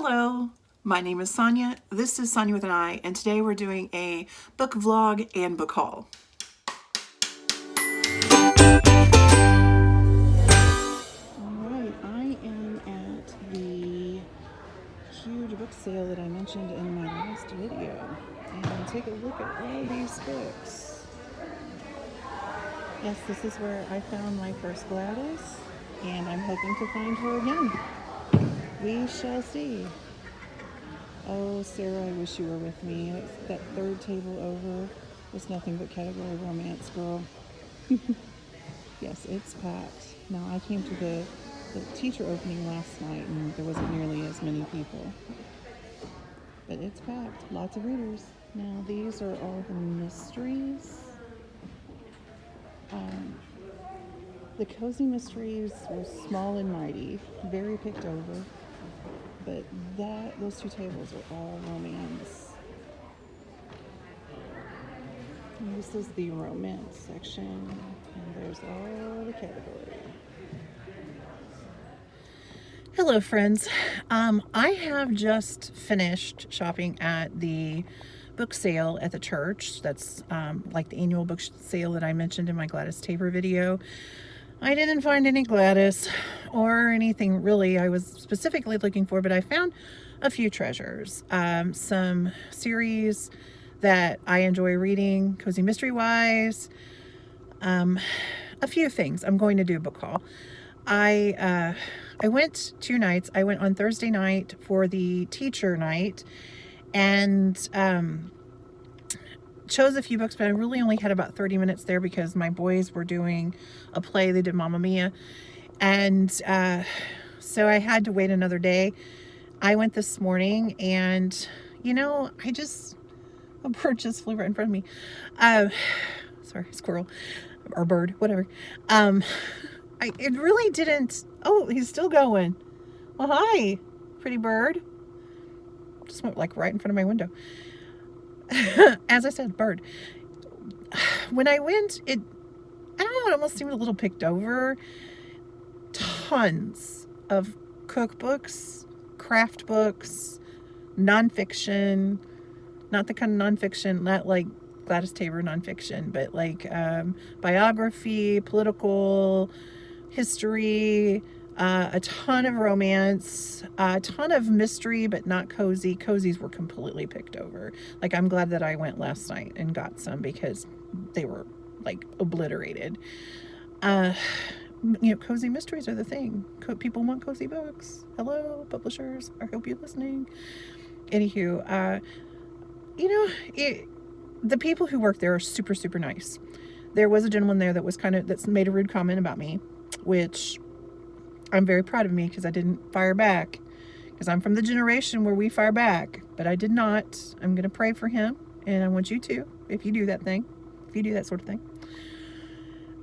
Hello, my name is Sonia. This is Sonia with an I, and today we're doing a book vlog and book haul. Alright, I am at the huge book sale that I mentioned in my last video. And take a look at all these books. Yes, this is where I found my first Gladys, and I'm hoping to find her again. We shall see. Oh, Sarah, I wish you were with me. That third table over was nothing but category romance, girl. Yes, it's packed. Now, I came to the teacher opening last night, and there wasn't nearly as many people. But it's packed. Lots of readers. Now, these are all the mysteries. The Cozy Mysteries were small and mighty, very picked over. But those two tables are all romance. And this is the romance section, and there's all the category. Hello, friends. I have just finished shopping at the book sale at the church. That's like the annual book sale that I mentioned in my Gladys Tabor video. I didn't find any Gladys or anything really I was specifically looking for, but I found a few treasures. Some series that I enjoy reading, cozy mystery wise. A few things. I'm going to do a book haul. I went 2 nights. I went on Thursday night for the teacher night and chose a few books, but I really only had about 30 minutes there because my boys were doing a play. They did Mamma Mia. And so I had to wait another day. I went this morning and, a bird just flew right in front of me. Sorry, squirrel or bird, whatever. It really didn't. Oh, he's still going. Well, hi, pretty bird. Just went like right in front of my window. As I said, bird. When I went, I don't know, it almost seemed a little picked over. Tons of cookbooks, craft books, nonfiction, not the kind of nonfiction, not like Gladys Tabor nonfiction, but like biography, political, history, a ton of romance, a ton of mystery, but not cozy. Cozies were completely picked over. Like, I'm glad that I went last night and got some because they were like obliterated. Cozy mysteries are the thing. People want cozy books. Hello, publishers. I hope you're listening. Anywho, the people who work there are super, super nice. There was a gentleman there that's made a rude comment about me, which I'm very proud of me because I didn't fire back, because I'm from the generation where we fire back, but I did not. I'm going to pray for him, and I want you to, if you do that sort of thing.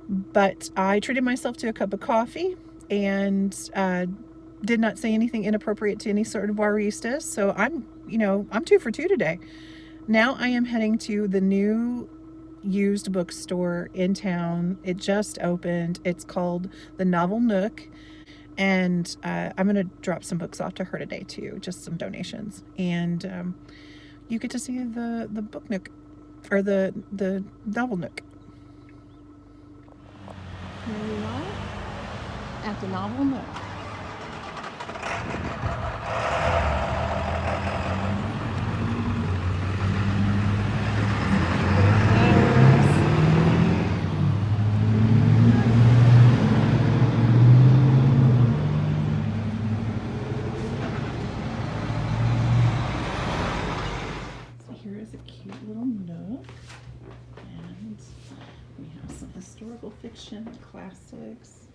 But I treated myself to a cup of coffee and did not say anything inappropriate to any sort of baristas. So I'm 2 for 2 today. Now I am heading to the new used bookstore in town. It just opened. It's called the Novel Nook. And I'm going to drop some books off to her today too, just some donations. And you get to see the book nook, or the Novel Nook. Here we are at the Novel Nook. Here is a cute little nook, and we have some historical fiction classics.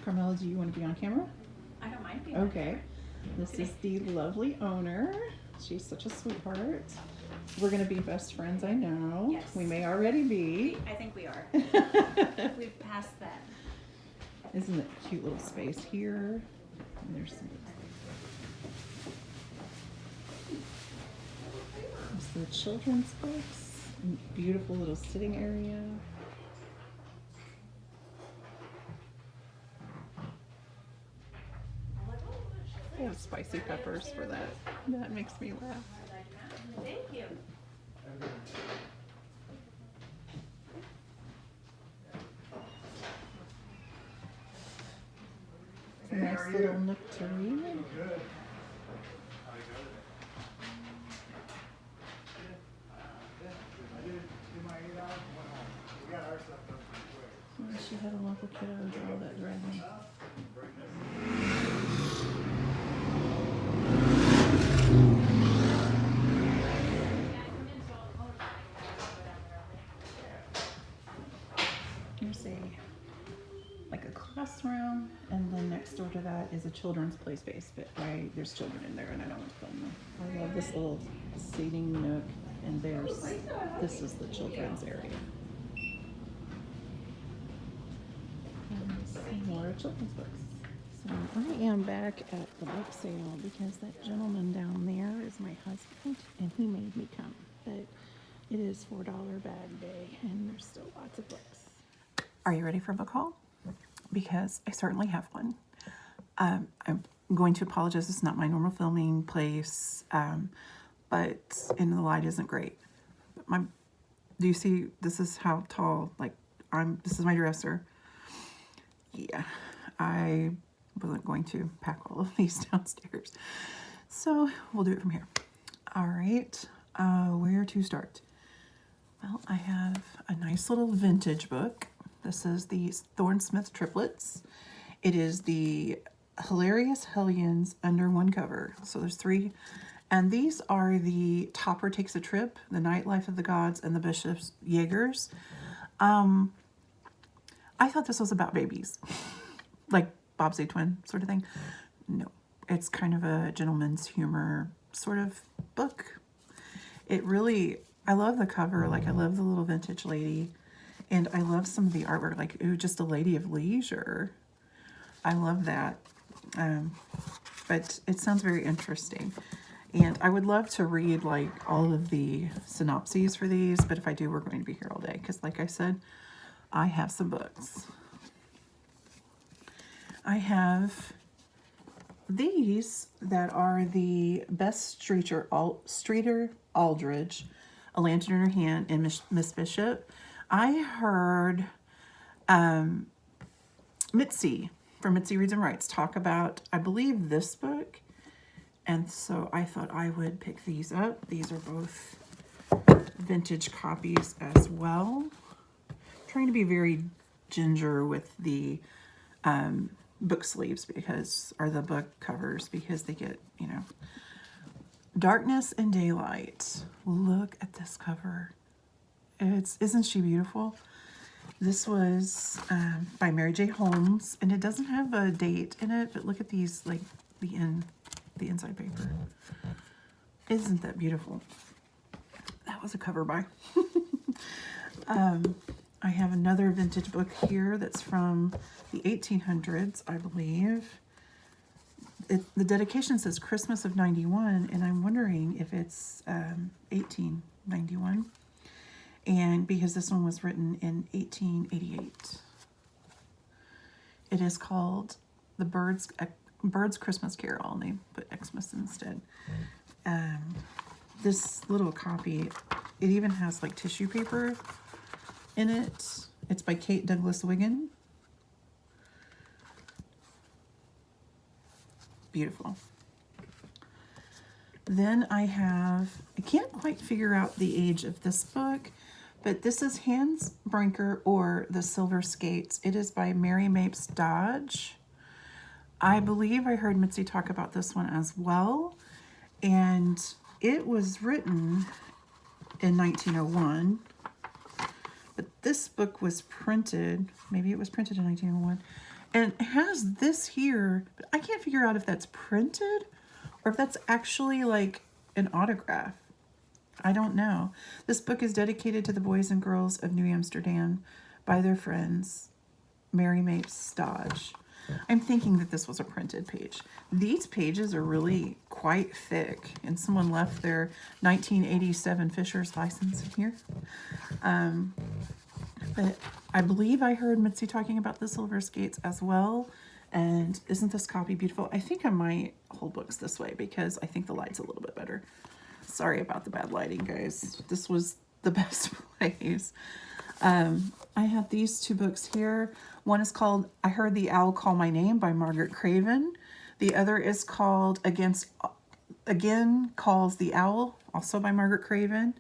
Carmela, do you want to be on camera? I don't mind being okay. This is the lovely owner. She's such a sweetheart. We're going to be best friends, I know. Yes. We may already be. I think we are. We've passed that. Isn't it a cute little space here? And there's the children's books, beautiful little sitting area. Yeah. has spicy peppers for that. That makes me laugh. Thank you. It's a nice little nook to read. She had a local kiddo draw that dragon. Here's like a classroom, and then next door to that is a children's play space, but there's children in there and I don't want to film them. I love this little seating nook, and this is the children's area. And some more children's books. So I am back at the book sale because that gentleman down there is my husband and he made me come. But it is $4 bag day and there's still lots of books. Are you ready for a book haul? Because I certainly have one. I'm going to apologize. It's not my normal filming place, but the light isn't great. But do you see? This is how tall. This is my dresser. Yeah, I wasn't going to pack all of these downstairs, so we'll do it from here. All right, where to start? Well, I have a nice little vintage book. This is the Thorne-Smith Triplets. It is the Hilarious Hellions under one cover. So there's 3. And these are the Topper Takes a Trip, The Nightlife of the Gods, and the Bishop's Jaegers. I thought this was about babies. Like Bobsy Twin sort of thing. No, it's kind of a gentleman's humor sort of book. I love the cover. I love the little vintage lady. And I love some of the artwork, just a lady of leisure. I love that. But it sounds very interesting. And I would love to read, all of the synopses for these. But if I do, we're going to be here all day. Because, like I said, I have some books. I have these that are the Best Streeter Aldridge, A Lantern in Her Hand, and Miss Bishop. I heard Mitzi from Mitzi Reads and Writes talk about, I believe, this book. And so I thought I would pick these up. These are both vintage copies as well. I'm trying to be very ginger with the book sleeves or the book covers because they get, Darkness and Daylight. Look at this cover. Isn't she beautiful? This was by Mary J. Holmes, and it doesn't have a date in it, but look at these, the inside paper. Isn't that beautiful? That was a cover by. I have another vintage book here that's from the 1800s, I believe. The dedication says Christmas of 91, and I'm wondering if it's 1891. And because this one was written in 1888. It is called The Bird's Christmas Carol, and they put Xmas instead. This little copy, it even has tissue paper in it. It's by Kate Douglas Wiggin. Beautiful. Then I can't quite figure out the age of this book, but this is Hans Brinker or The Silver Skates. It is by Mary Mapes Dodge. I believe I heard Mitzi talk about this one as well. And it was written in 1901. But this book was printed, maybe it was printed in 1901. And it has this here, but I can't figure out if that's printed or if that's actually an autograph. I don't know. This book is dedicated to the boys and girls of New Amsterdam by their friends, Mary Mapes Dodge. I'm thinking that this was a printed page. These pages are really quite thick, and someone left their 1987 Fisher's license in here. But I believe I heard Mitzi talking about the Silver Skates as well, And isn't this copy beautiful? I think I might hold books this way because I think the light's a little bit better. Sorry about the bad lighting, guys. This was the best place. I have these two books here. One is called I Heard the Owl Call My Name by Margaret Craven. The other is called Again Calls the Owl, also by Margaret Craven.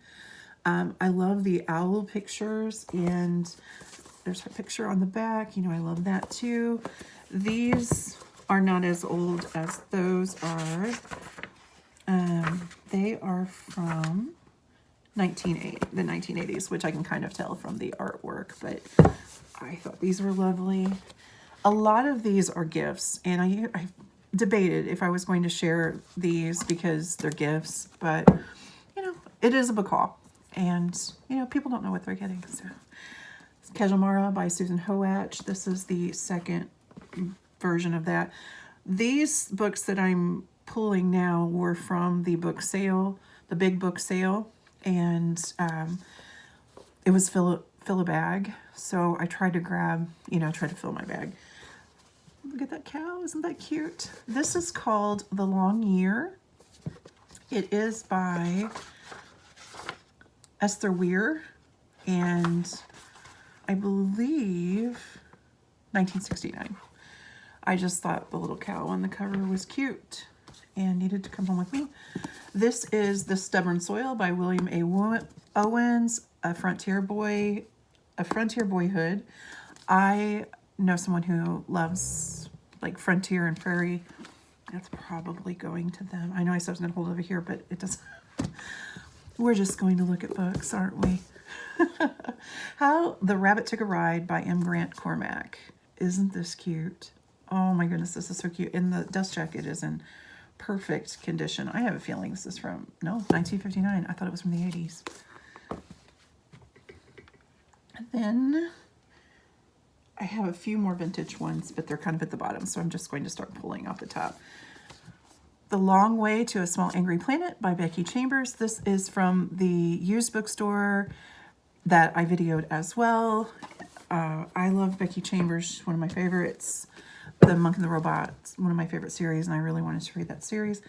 I love the owl pictures, and there's her picture on the back. You know, I love that too. These are not as old as those are. They are from the 1980s, which I can kind of tell from the artwork, but I thought these were lovely. A lot of these are gifts, and I debated if I was going to share these because they're gifts, but you know, it is a book haul, and you know, people don't know what they're getting. So, Kejamara by Susan Hoatch. This is the second version of that. These books that I'm pulling now were from the book sale, the big book sale, and it was fill a bag. So I tried to grab, you know, try to fill my bag. Look at that cow, isn't that cute? This is called The Long Year. It is by Esther Weir, and I believe 1969. I just thought the little cow on the cover was cute and needed to come home with me. This is The Stubborn Soil by William A. Owens, a frontier boyhood. I know someone who loves like frontier and prairie. That's probably going to them. I know I said I was going to hold it over here, but it doesn't. We're just going to look at books, aren't we? How the Rabbit Took a Ride by M. Grant Cormack. Isn't this cute? Oh my goodness, this is so cute. And the dust jacket is in perfect condition. I have a feeling this is from, no, 1959. I thought it was from the 80s. And then I have a few more vintage ones, but they're kind of at the bottom, so I'm just going to start pulling off the top. The Long Way to a Small Angry Planet by Becky Chambers. This is from the used bookstore that I videoed as well. I love Becky Chambers, one of my favorites. The Monk and the Robot, one of my favorite series, and I really wanted to read that series.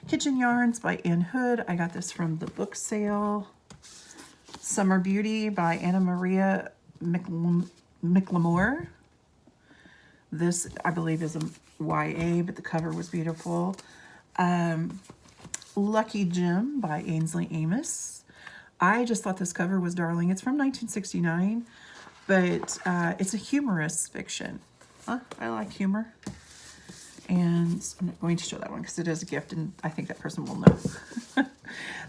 Kitchen Yarns by Ann Hood. I got this from the book sale. Summer Beauty by Anna Maria McLemore. This, I believe, is a YA, but the cover was beautiful. Lucky Jim by Ainsley Amos. I just thought this cover was darling. It's from 1969, but it's a humorous fiction. I like humor. And I'm not going to show that one because it is a gift, and I think that person will know.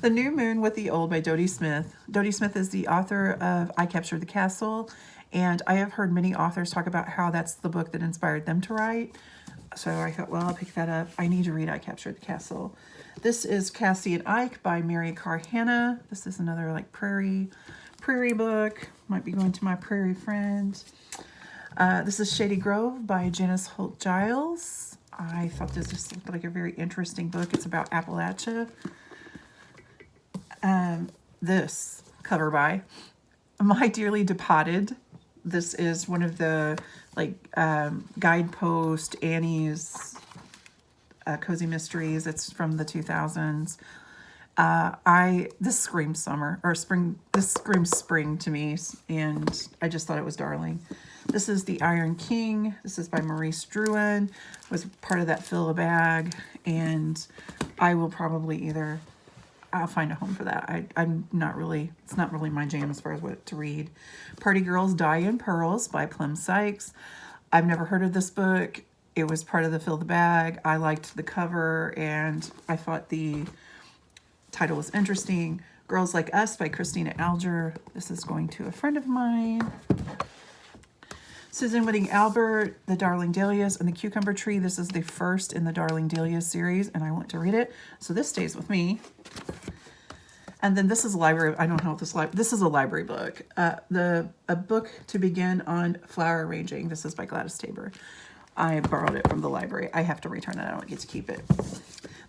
The New Moon with the Old by Dodie Smith. Dodie Smith is the author of I Captured the Castle, and I have heard many authors talk about how that's the book that inspired them to write. So I thought, well, I'll pick that up. I need to read I Captured the Castle. This is Cassie and Ike by Mary Carr Hanna. This is another like prairie book. Might be going to my prairie friend. This is Shady Grove by Janice Holt Giles. I thought this just looked like a very interesting book. It's about Appalachia. This cover by My Dearly Departed. This is one of the like guidepost Annie's cozy mysteries. It's from the 2000s. This screams summer or spring. This screams spring to me, and I just thought it was darling. This is The Iron King. This is by Maurice Druin. Was part of that fill a bag, and I will probably I'll find a home for that. I'm not really, it's not really my jam as far as what to read. Party Girls Die in Pearls by Clem Sykes. I've never heard of this book. It was part of the fill the bag. I liked the cover, and I thought the title was interesting. Girls Like Us by Christina Alger. This is going to a friend of mine. Susan Whitting Albert, The Darling Dahlias and the Cucumber Tree. This is the first in the Darling Dahlias series, and I want to read it, so this stays with me. And then this is a library. I don't know how this is a library book. A book to begin on flower arranging. This is by Gladys Tabor. I borrowed it from the library. I have to return it. I don't get to keep it.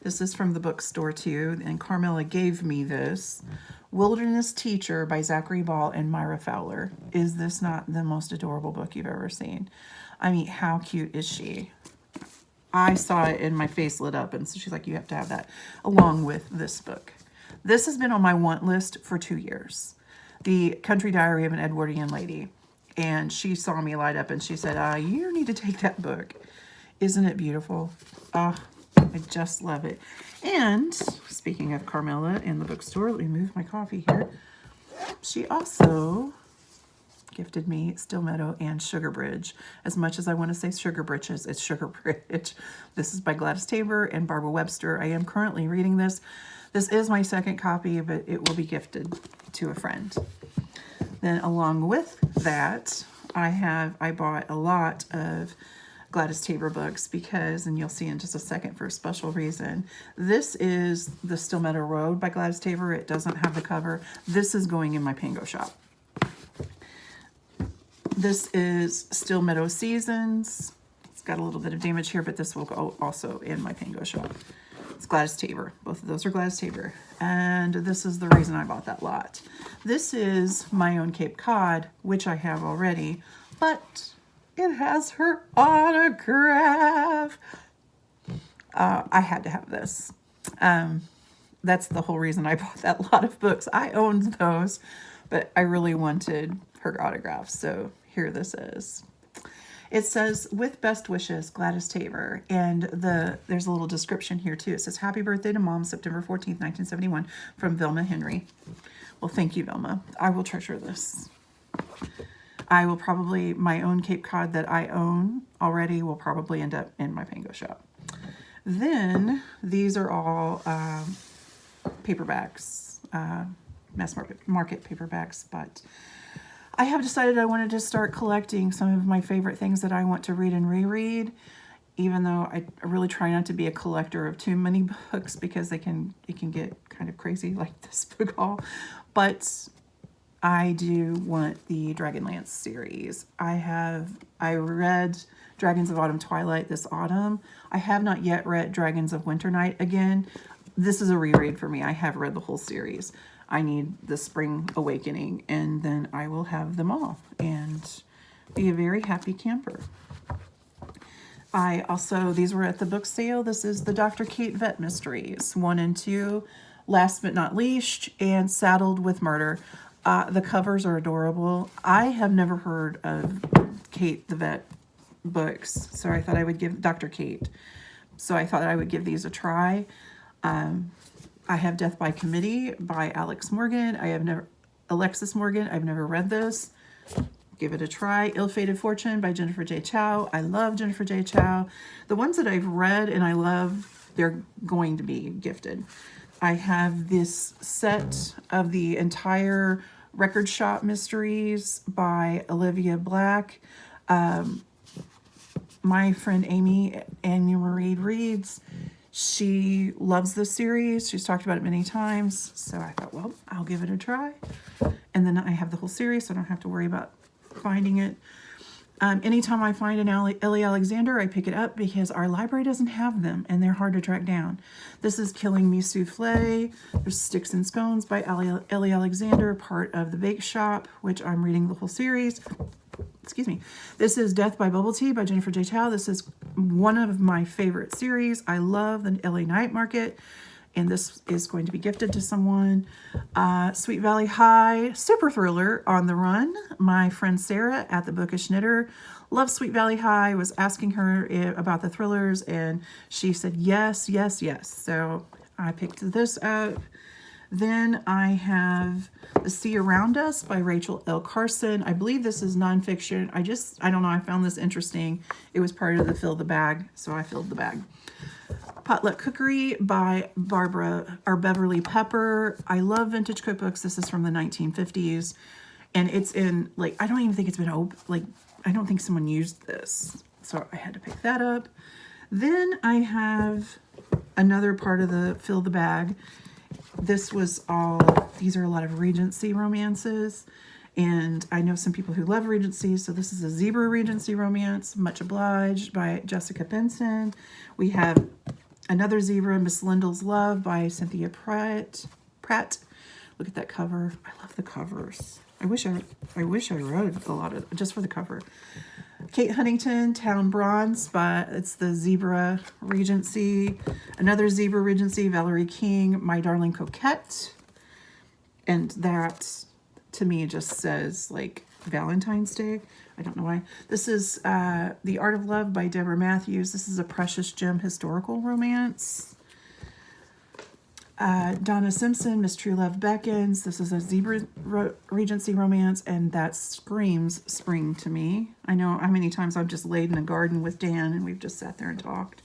This is from the bookstore too, and Carmela gave me this. Wilderness Teacher by Zachary Ball and Myra Fowler. Is this not the most adorable book you've ever seen? I mean, how cute is she? I saw it and my face lit up. And so she's like, you have to have that along with this book. This has been on my want list for 2 years. The Country Diary of an Edwardian Lady. And she saw me light up and she said, you need to take that book. Isn't it beautiful? I just love it. And speaking of Carmela in the bookstore, let me move my coffee here. She also gifted me Still Meadow and Sugar Bridge. As much as I want to say Sugar Britches, it's Sugar Bridge. This is by Gladys Tabor and Barbara Webster. I am currently reading this. This is my second copy, but it will be gifted to a friend. Then along with that, I bought a lot of Gladys Tabor books because, and you'll see in just a second for a special reason, this is the Still Meadow Road by Gladys Tabor. It doesn't have the cover. This is going in my Pango shop. This is Still Meadow Seasons. It's got a little bit of damage here, but this will go also in my Pango shop. It's Gladys Tabor. Both of those are Gladys Tabor. And this is the reason I bought that lot. This is My Own Cape Cod, which I have already, but it has her autograph. I had to have this. That's the whole reason I bought that lot of books. I owned those, but I really wanted her autograph. So here this is. It says, with best wishes, Gladys Tabor. And there's a little description here too. It says, happy birthday to Mom, September 14th, 1971, from Velma Henry. Well, thank you, Velma. I will treasure this. I will probably, my own Cape Cod that I own already will probably end up in my Pango shop. Then these are all paperbacks, mass market paperbacks, but I have decided I wanted to start collecting some of my favorite things that I want to read and reread, even though I really try not to be a collector of too many books because it can get kind of crazy like this book haul. But I do want the Dragonlance series. I read Dragons of Autumn Twilight this autumn. I have not yet read Dragons of Winter Night again. This is a reread for me. I have read the whole series. I need the Spring Awakening, and then I will have them all and be a very happy camper. These were at the book sale. This is the Dr. Kate Vet Mysteries, 1 and 2, Last But Not Leashed, and Saddled with Murder. The covers are adorable. I have never heard of Kate the Vet books, so I thought I would give Dr. Kate. So I thought I would give these a try. I have Death by Committee by Alexis Morgan. I've never read this. Give it a try. Ill-Fated Fortune by Jennifer J. Chow. I love Jennifer J. Chow. The ones that I've read and I love, they're going to be gifted. I have this set of the entire Record Shop Mysteries by Olivia Black. My friend Amy Marie Reads, she loves this series. She's talked about it many times. So I thought, well, I'll give it a try. And then I have the whole series, so I don't have to worry about finding it. Anytime I find an Ellie Alexander, I pick it up because our library doesn't have them and they're hard to track down. This is Killing Me Souffle. There's Sticks and Scones by Ellie Alexander, part of the Bake Shop, which I'm reading the whole series. Excuse me. This is Death by Bubble Tea by Jennifer J. Chow. This is one of my favorite series. I love the LA Night Market, and this is going to be gifted to someone. Sweet Valley High, super thriller, On the Run. My friend Sarah at the Bookish Knitter loves Sweet Valley High. Was asking her about the thrillers, and she said yes, yes, yes. So I picked this up. Then I have The Sea Around Us by Rachel L. Carson. I believe this is nonfiction. I don't know, I found this interesting. It was part of the Fill the Bag, so I filled the bag. Potluck Cookery by Beverly Pepper. I love vintage cookbooks. This is from the 1950s. And it's in, I don't even think it's been open. I don't think someone used this. So I had to pick that up. Then I have another part of the Fill the Bag. These are a lot of Regency romances. And I know some people who love Regency, so this is a Zebra Regency romance, Much Obliged by Jessica Benson. We have another Zebra, Miss Lindell's Love by Cynthia Pratt. Look at that cover. I love the covers. I wish I wrote a lot of just for the cover. Kate Huntington, Town Bronze, but it's the Zebra Regency. Another Zebra Regency, Valerie King, My Darling Coquette. And that, to me, just says, like, Valentine's Day. I don't know why. This is The Art of Love by Deborah Matthews. This is a precious gem historical romance. Donna Simpson, Miss True Love Beckons. This is a Zebra Regency romance, and that screams spring to me. I know how many times I've just laid in a garden with Dan, and we've just sat there and talked.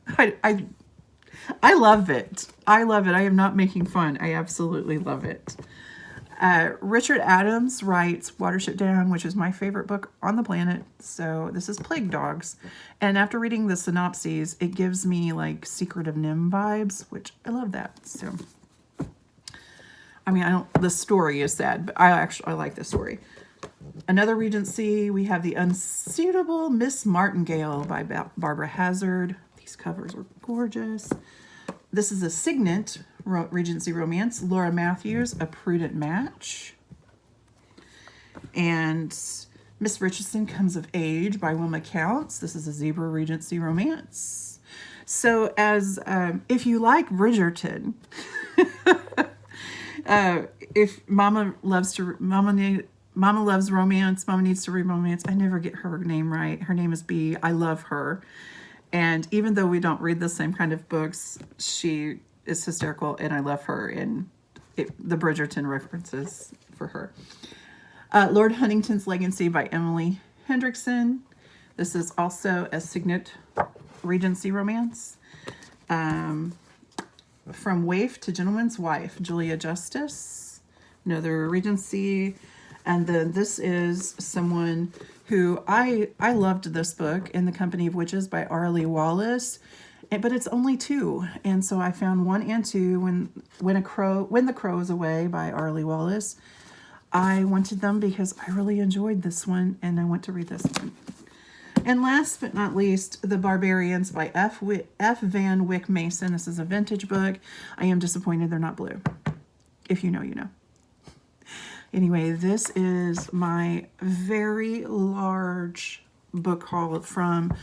I love it. I love it. I am not making fun. I absolutely love it. Richard Adams writes Watership Down, which is my favorite book on the planet. So this is Plague Dogs. And after reading the synopses, it gives me like Secret of Nim vibes, which I love that. So, I mean, the story is sad, but I like the story. Another Regency, we have The Unsuitable Miss Martingale by Barbara Hazard. These covers are gorgeous. This is a Signet Regency romance, Laura Matthews, A Prudent Match. And Miss Richardson Comes of Age by Wilma Counts. This is a Zebra Regency romance. So as if you like Bridgerton, if Mama loves romance, Mama needs to read romance. I never get her name right. Her name is B. I love her. And even though we don't read the same kind of books, she is hysterical, and I love her, and the Bridgerton references for her. Lord Huntington's Legacy by Emily Hendrickson. This is also a Signet Regency romance. From Waif to Gentleman's Wife, Julia Justice. Another Regency. And then this is someone who I loved this book, In the Company of Witches by R.L.E. Wallace, but it's only 2, and so I found 1 and 2. When the Crow is Away by R.L.E. Wallace. I wanted them because I really enjoyed this one, and I want to read this one. And last but not least, The Barbarians by F. Van Wyck Mason. This is a vintage book. I am disappointed they're not blue. If you know, you know. Anyway, this is my very large book haul from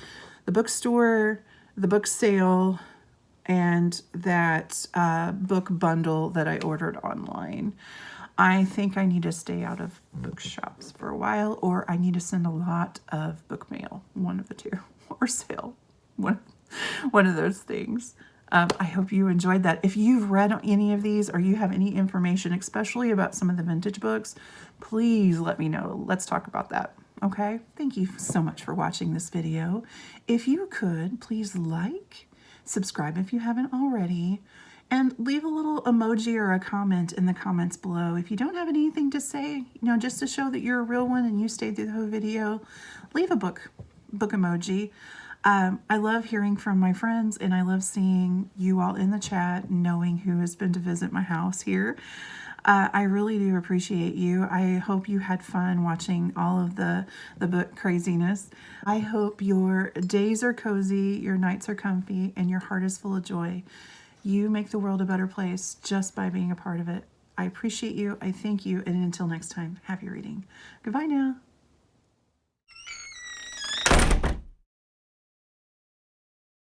the bookstore, the book sale, and that book bundle that I ordered online. I think I need to stay out of bookshops for a while, or I need to send a lot of book mail, one of the two, or sale, one of those things. I hope you enjoyed that. If you've read any of these or you have any information, especially about some of the vintage books, please let me know. Let's talk about that. Okay? Thank you so much for watching this video. If you could, please like, subscribe if you haven't already, and leave a little emoji or a comment in the comments below. If you don't have anything to say, just to show that you're a real one and you stayed through the whole video, leave a book emoji. I love hearing from my friends, and I love seeing you all in the chat, knowing who has been to visit my house here. I really do appreciate you. I hope you had fun watching all of the book craziness. I hope your days are cozy, your nights are comfy, and your heart is full of joy. You make the world a better place just by being a part of it. I appreciate you. I thank you. And until next time, happy reading. Goodbye now.